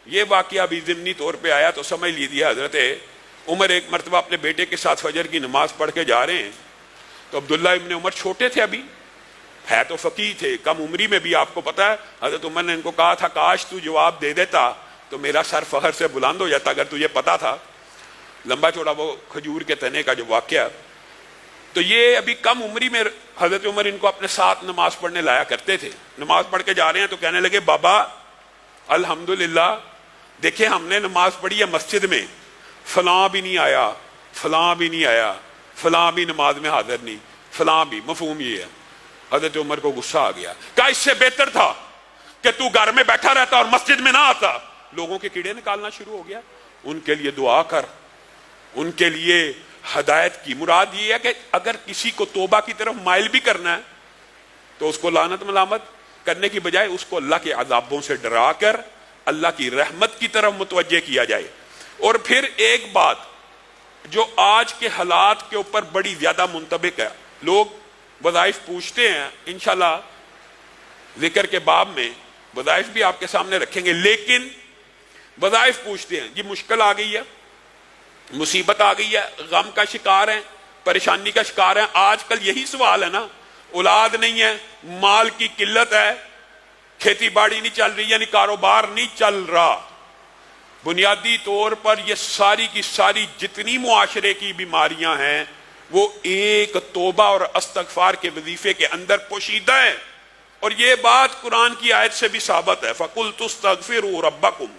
یہ واقعہ بھی ضمنی طور پہ آیا تو سمجھ لیجیے حضرت عمر ایک مرتبہ اپنے بیٹے کے ساتھ فجر کی نماز پڑھ کے جا رہے ہیں، تو عبداللہ ابن عمر چھوٹے تھے، ابھی ہے تو فقیہ تھے، کم عمری میں بھی، آپ کو پتا ہے حضرت عمر نے ان کو کہا تھا کاش تو جواب دے دیتا تو میرا سر فخر سے بلند ہو جاتا اگر تجھے پتا تھا، لمبا چوڑا وہ کھجور کے تنے کا جو واقعہ۔ تو یہ ابھی کم عمری میں حضرت عمر ان کو اپنے ساتھ نماز پڑھنے لایا کرتے تھے۔ نماز پڑھ کے جا رہے ہیں تو کہنے لگے بابا الحمدللہ دیکھیں ہم نے نماز پڑھی ہے مسجد میں، فلاں بھی نہیں آیا، فلاں بھی نہیں آیا، فلاں بھی نماز میں حاضر نہیں، فلاں بھی، مفہوم یہ ہے۔ حضرت عمر کو غصہ آ گیا، کہا اس سے بہتر تھا کہ تو گھر میں بیٹھا رہتا اور مسجد میں نہ آتا۔ لوگوں کے کیڑے نکالنا شروع ہو گیا۔ ان کے لیے دعا کر، ان کے لیے ہدایت کی۔ مراد یہ ہے کہ اگر کسی کو توبہ کی طرف مائل بھی کرنا ہے تو اس کو لعنت ملامت کرنے کی بجائے اس کو اللہ کے عذابوں سے ڈرا کر اللہ کی رحمت کی طرف متوجہ کیا جائے۔ اور پھر ایک بات جو آج کے حالات کے اوپر بڑی زیادہ منطبق ہے، لوگ وظائف پوچھتے ہیں، انشاءاللہ ذکر کے باب میں وظائف بھی آپ کے سامنے رکھیں گے، لیکن وظائف پوچھتے ہیں جی مشکل آ گئی ہے، مصیبت آ گئی ہے، غم کا شکار ہیں، پریشانی کا شکار ہیں۔ آج کل یہی سوال ہے نا، اولاد نہیں ہے، مال کی قلت ہے، کھیتی باڑی نہیں چل رہی، یعنی کاروبار نہیں چل رہا۔ بنیادی طور پر یہ ساری کی ساری جتنی معاشرے کی بیماریاں ہیں وہ ایک توبہ اور استغفار کے وظیفے کے اندر پوشیدہ ہیں، اور یہ بات قرآن کی آیت سے بھی ثابت ہے۔ فَقُلْتُ اسْتَغْفِرُوا رَبَّكُمْ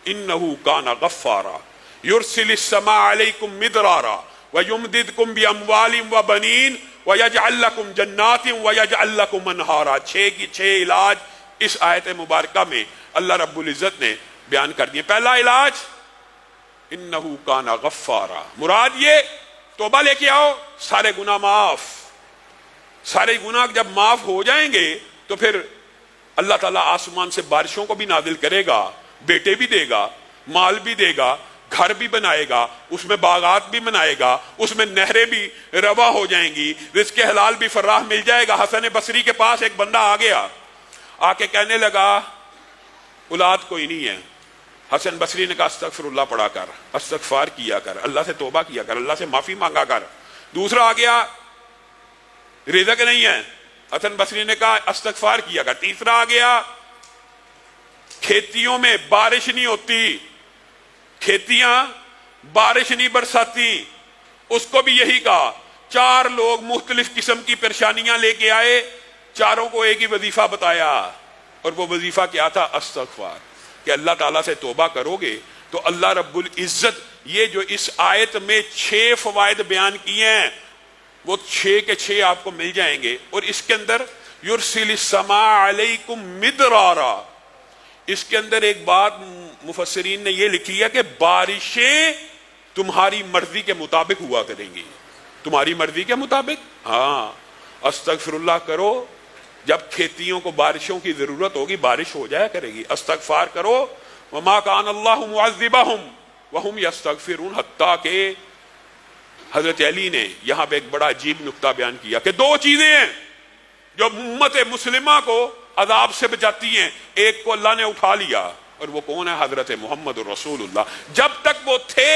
إِنَّهُ كَانَ غَفَّارًا يُرْسِلِ السَّمَاءَ عَلَيْكُمْ مِدْرَارًا وَيُمْدِدْكُمْ بِأَمْوَالٍ وَبَنِينَ وَيَجْعَلْ لَكُمْ جَنَّاتٍ وَيَجْعَلْ لَكُمْ أَنْهَارًا۔ چھ کی چھ علاج اس آیت مبارکہ میں اللہ رب العزت نے بیان کر دیے۔ پہلا علاج انہو کان غفارا، مراد یہ توبہ لے کے آؤ، سارے گناہ معاف۔ سارے گناہ جب معاف ہو جائیں گے تو پھر اللہ تعالیٰ آسمان سے بارشوں کو بھی نازل کرے گا، بیٹے بھی دے گا، مال بھی دے گا، گھر بھی بنائے گا، اس میں باغات بھی بنائے گا، اس میں نہریں بھی روا ہو جائیں گی، رزق حلال بھی فراہ مل جائے گا۔ حسن بصری کے پاس ایک بندہ آ گیا، آ کے کہنے لگا اولاد کوئی نہیں ہے۔ حسن بصری نے کہا استغفر اللہ پڑھا کر، استغفار کیا کر، اللہ سے توبہ کیا کر، اللہ سے معافی مانگا کر۔ دوسرا آ گیا رزق نہیں ہے، حسن بصری نے کہا استغفار کیا کر۔ تیسرا آ گیا کھیتیوں میں بارش نہیں ہوتی، کھیتیاں بارش نہیں برساتی، اس کو بھی یہی کہا۔ چار لوگ مختلف قسم کی پریشانیاں لے کے آئے، چاروں کو ایک ہی وظیفہ بتایا، اور وہ وظیفہ کیا تھا؟ استغفار، کہ اللہ تعالیٰ سے توبہ کرو گے تو اللہ رب العزت یہ جو اس آیت میں 6 فوائد بیان کیے ہیں وہ 6 کے 6 آپ کو مل جائیں گے۔ اور اس کے اندر یرسل السماء علیکم مدرارا، اس کے اندر ایک بات مفسرین نے یہ لکھی ہے کہ بارشیں تمہاری مرضی کے مطابق ہوا کریں گی۔ تمہاری مرضی کے مطابق؟ ہاں، استغفر اللہ کرو، جب کھیتیوں کو بارشوں کی ضرورت ہوگی بارش ہو جایا کرے گی۔ استغفار کرو، وما کان اللہ معذبہم وہم یستغفرون، حتیٰ کہ حضرت علی نے یہاں پہ ایک بڑا عجیب نقطہ بیان کیا کہ 2 چیزیں ہیں جو امت مسلمہ کو عذاب سے بچاتی ہیں، ایک کو اللہ نے اٹھا لیا، اور وہ کون ہے؟ حضرت محمد رسول اللہ۔ جب تک وہ تھے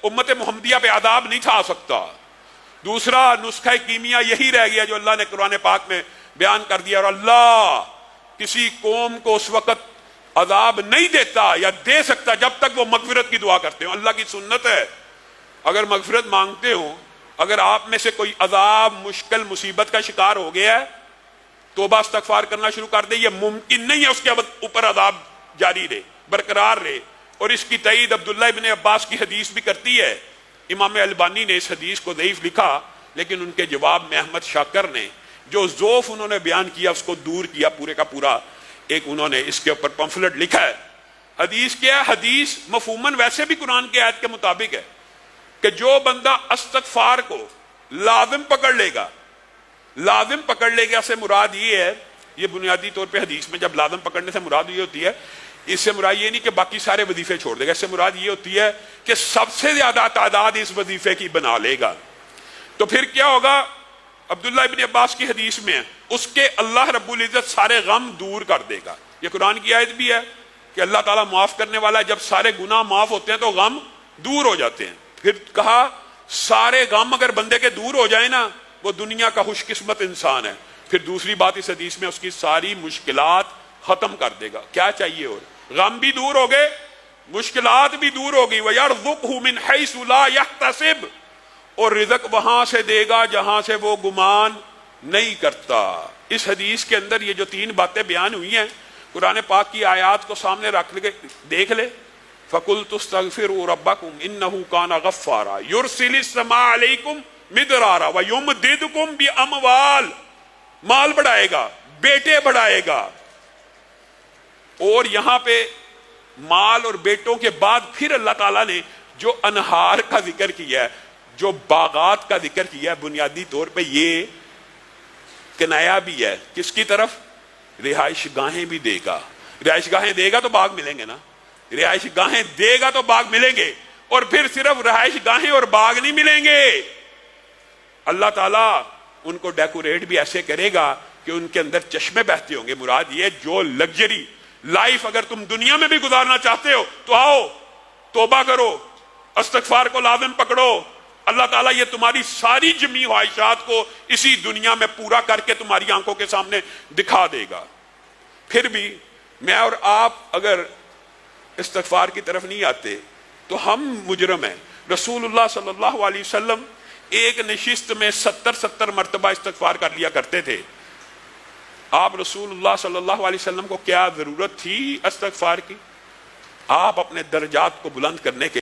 امت محمدیہ پہ عذاب نہیں تھا آ سکتا۔ دوسرا نسخہ کیمیا یہی رہ گیا جو اللہ نے قرآن پاک میں بیان کر دیا، اور اللہ کسی قوم کو اس وقت عذاب نہیں دیتا یا دے سکتا جب تک وہ مغفرت کی دعا کرتے ہوں۔ اللہ کی سنت ہے، اگر مغفرت مانگتے ہوں، اگر آپ میں سے کوئی عذاب، مشکل، مصیبت کا شکار ہو گیا ہے، توبہ استغفار کرنا شروع کر دے۔ یہ ممکن نہیں ہے اس کے اوپر عذاب جاری رہے، برقرار رہے، اور اس کی تائید عبداللہ ابن عباس کی حدیث بھی کرتی ہے۔ امام البانی نے اس حدیث کو ضعیف لکھا، لیکن ان کے جواب میں احمد شاکر نے جو ضعف انہوں نے بیان کیا اس کو دور کیا، پورے کا پورا ایک انہوں نے اس کے اوپر پمفلٹ لکھا ہے۔ حدیث کیا ہے؟ حدیث مفہوماً ویسے بھی قرآن کی آیت کے مطابق ہے کہ جو بندہ استغفار کو لازم پکڑ لے گا، لازم پکڑ لے گا سے مراد یہ ہے، یہ بنیادی طور پہ حدیث میں جب لازم پکڑنے سے مراد یہ ہوتی ہے، اس سے مراد یہ نہیں کہ باقی سارے وظیفے چھوڑ دے گا، اس سے مراد یہ ہوتی ہے کہ سب سے زیادہ تعداد اس وظیفے کی بنا لے گا۔ تو پھر کیا ہوگا؟ عبداللہ ابن عباس کی حدیث میں ہے اس کے اللہ رب العزت سارے غم دور کر دے گا۔ یہ قرآن کی آیت بھی ہے، کہ اللہ تعالیٰ معاف کرنے والا ہے، جب سارے گناہ معاف ہوتے ہیں تو غم دور ہو جاتے ہیں. پھر کہا سارے غم اگر بندے کے دور ہو جائیں نا وہ دنیا کا خوش قسمت انسان ہے. پھر دوسری بات اس حدیث میں اس کی ساری مشکلات ختم کر دے گا. کیا چاہیے؟ اور غم بھی دور ہو گئے، مشکلات بھی دور ہو گئی. وَيَرْزُقْهُ مِنْ حَيْثُ لَا يَحْتَسِبُ، اور رزق وہاں سے دے گا جہاں سے وہ گمان نہیں کرتا. اس حدیث کے اندر یہ جو 3 باتیں بیان ہوئی ہیں، قرآن پاک کی آیات کو سامنے رکھ کے دیکھ لے. فَقُلْتُ اسْتَغْفِرُوا رَبَّكُمْ إِنَّهُ كَانَ غَفَّارًا يُرْسِلِ السَّمَاءَ عَلَيْكُمْ مِدْرَارًا وَيُمْدِدْكُمْ بِأَمْوَالٍ، مال بڑھائے گا، بیٹے بڑھائے گا. اور یہاں پہ مال اور بیٹوں کے بعد پھر اللہ تعالیٰ نے جو انہار کا ذکر کیا ہے، جو باغات کا ذکر کیا ہے، بنیادی طور پہ یہ کنایا بھی ہے کس کی طرف؟ رہائش گاہیں بھی دے گا. رہائش گاہیں دے گا تو باغ ملیں گے نا، رہائش گاہیں دے گا تو باغ ملیں گے. اور پھر صرف رہائش گاہیں اور باغ نہیں ملیں گے، اللہ تعالیٰ ان کو ڈیکوریٹ بھی ایسے کرے گا کہ ان کے اندر چشمے بہتے ہوں گے. مراد یہ جو لگژری لائف اگر تم دنیا میں بھی گزارنا چاہتے ہو تو آؤ توبہ کرو، استغفار کو لازم پکڑو. اللہ تعالیٰ یہ تمہاری ساری جمی خواہشات کو اسی دنیا میں پورا کر کے تمہاری آنکھوں کے سامنے دکھا دے گا. پھر بھی میں اور آپ اگر استغفار کی طرف نہیں آتے تو ہم مجرم ہیں. رسول اللہ صلی اللہ علیہ وسلم ایک نشست میں 70 مرتبہ استغفار کر لیا کرتے تھے. آپ رسول اللہ صلی اللہ علیہ وسلم کو کیا ضرورت تھی استغفار کی؟ آپ اپنے درجات کو بلند کرنے کے